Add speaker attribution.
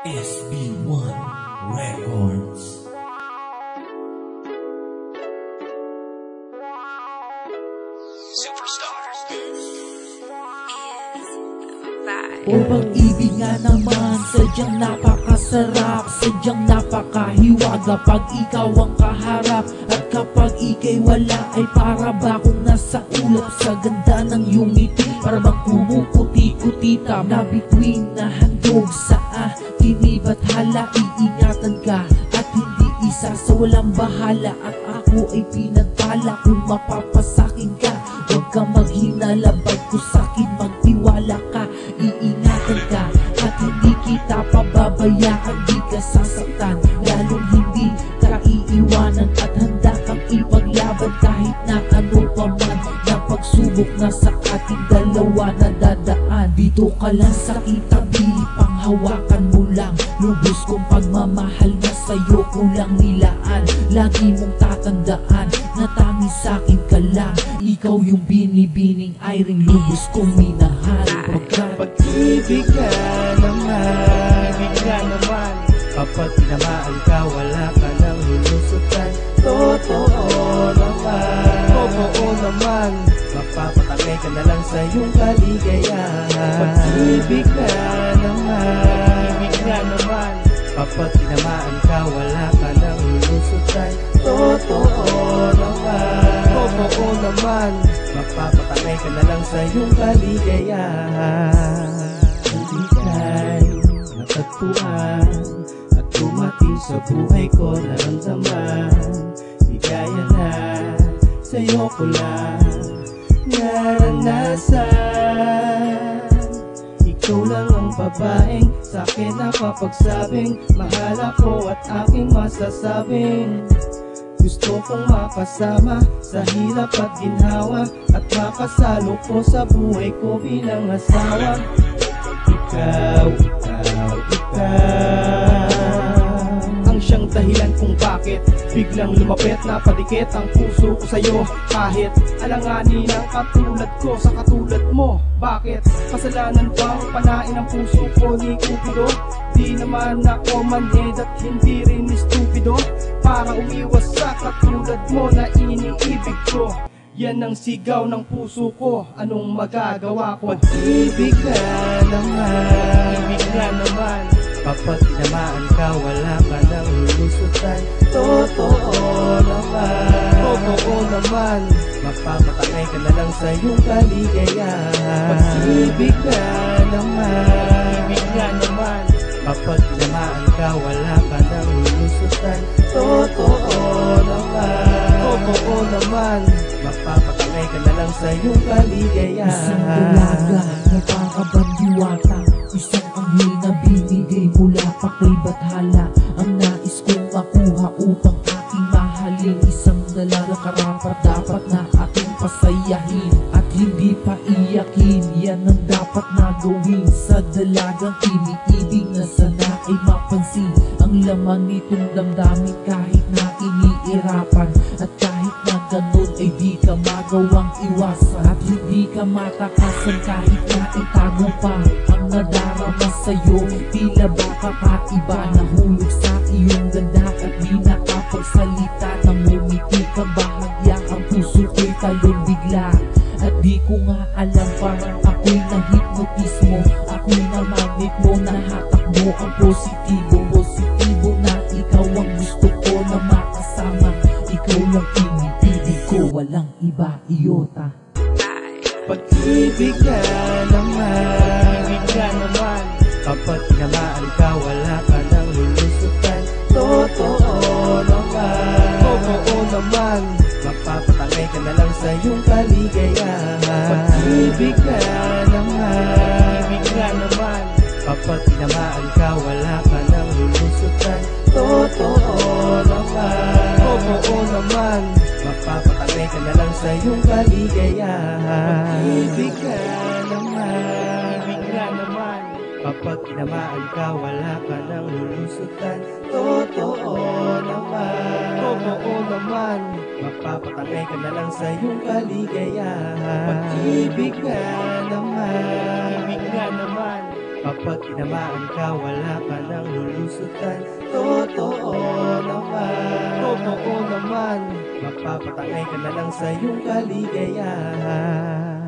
Speaker 1: SB1 Records.
Speaker 2: O pag-ibig nga naman, sadyang napakasarap, sadyang napakahiwaga pag ikaw ang kaharap. At kapag ika'y wala ay para ba kung nasa ulap sa ganda ng iyong ngiti. Para bang kumukuti-kutita na bituin na handog sa tiniba't hala. Iingatan ka at hindi isa sa walang bahala. At ako ay pinagpala kung mapapasakin ka. Huwag kang maghinalabag ko sa'kin, magtiwala ka. Iingatan ka at hindi kita pababayaan. Di ka sasaktan, lalong hindi ka iiwanan. At handa kang ipaglaban kahit na ano pa man na pagsubok na sa ating dalawa na dadaan. Dito ka lang sa kitabi, panghawakan mo lang. Lubos kong pagmamahal na sa'yo ko lang nilaan. Lagi mong tatandaan na tanging sa'kin ka lang. Ikaw yung binibining ay ring lubos kong minahal.
Speaker 3: Pag-ibig ka naman, kapag tinamaan ka, wala ka nang lulusutan. Totoo naman, mapapatangay ka na lang sa iyong kaligayahan. Pag-ibig ka naman, kapag tinamaan ka, wala ka nang lulusutan. Totoo naman, mapapatangay ka na lang sa iyong kaligayahan. Ika'y natagpuan at dumating sa buhay ko, naramdaman ligaya na sa'yo ko lang naranasan. Ikaw lang ang babaeng sa'kin napapagsabing mahal ako at aking masasabing gusto kong makasama sa hirap at ginhawa at makasalo ko sa buhay ko bilang asawa. Ikaw ang siyang dahilan kung bakit biglang lumapit na padikit ang puso ko sa'yo. Kahit alanganin ang katulad ko sa katulad mo. Bakit? Kasalanan bang panain ang puso ko ni Cupido? Di naman ako manhid at hindi rin estupido para umiwas sa katulad mo na iniibig ko. Yan ang sigaw ng puso ko, anong magagawa ko? Pag-ibig ka naman, kapag tinamaan ka, wala ka nang lulusutan. Totoo naman, mapapatangay ka na lang sa iyong kaligayahan. Pag-ibig ka naman, kapag tinamaan ka, wala ka nang lulusutan. Totoo naman, mapapatangay ka na lang sa iyong kaligayahan.
Speaker 2: Isang dalaga na pakabandiwata, isang anghel na binigay mula pa kay Bathala. Ang nais kong makuha upang aking mahalin. Isang dalaga karapat dapat na aking pasayahin at hindi pa iyakin. Yan ang dapat na gawin sa dalagang iniibig na sana ay mapansin ang laman nitong damdamin kahit na iniirapan. At kahit na ganun ay di ka magawang iwasan at hindi ka matakasan kahit na itago pa ang nadarama sa'yo. Tila ba kakaiba, nahulog sa iyong ganda at di nakapagsalita. Namumiti ka bahagya, ang puso ko'y talon bigla. At di ko nga alam, parang ako'y nahipnotismo. Ako'y namagnet mo, nahatak mo ang positibo na ikaw ang gusto ko na makasama. Ikaw lang iniibig ko, walang iba, iyota.
Speaker 3: Pag-ibig ka naman, kapag tinamaan ka, wala ka nang lulusutan. Totoo naman, mapapatangay ka na lang sa iyong kaligayahan. Pag-ibig ka naman, kapag tinamaan ka, wala ka nang lulusutan. Totoo naman, mapapatangay ka na lang sa iyong kaligayahan. Pag-ibig ka naman, kapag tinamaan ka, wala ka nang lulusutan. Totoo naman, mapapatangay ka na lang sa iyong kaligayahan. Pag-ibig ka naman, Kapag tinamaan ka, wala ka nang lulusutan. Totoo naman, mapapatangay ka na lang sa iyong kaligayahan.